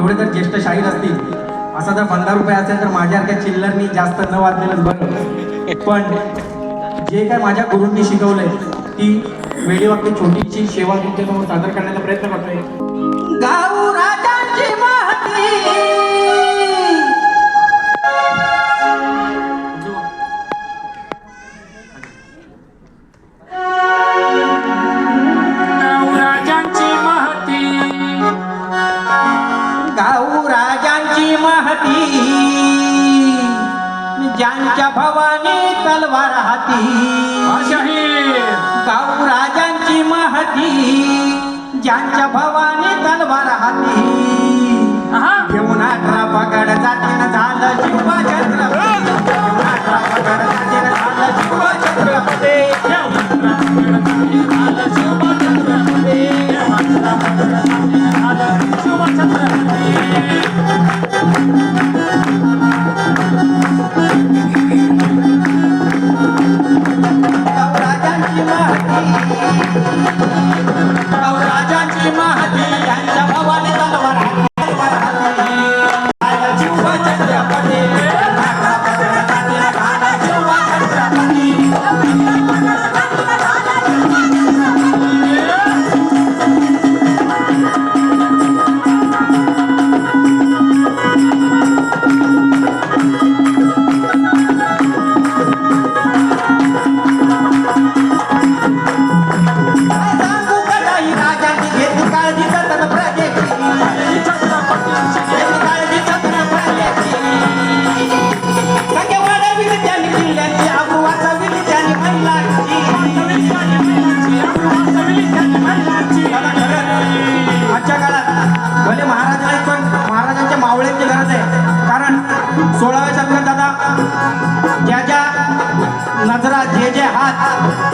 एवढे जर ज्येष्ठ शाहीर असतील, असा जर 15 रुपये असेल तर माझ्यासारख्या चिल्लरनी जास्त न वाचलेलंच बरं. पण जे काय माझ्या गुरूंनी शिकवलंय ती वेळीवाकडी छोटीशी सेवा तुमच्यासमोर सादर करण्याचा प्रयत्न करतोय. गाऊ राजांची महती, गाऊ राजांची महती, ज्यांच्या भवानी तलवार हाती. गाऊ राजांची महती, ज्यांच्या भवानी तलवार हाती. घेऊन 18 पगड जातीनं झालं शिवा छत्रपती. घेऊन 18 पगड जातीनं झालं शिवा छत्रपती. राजांची महती, त्यांच्या भवानी तलवार हाती. भले महाराज नाही पण महाराजांच्या मावळ्यांची गरज आहे. कारण 16व्या शतकात दादा ज्या ज्या नजरा, जे जे हात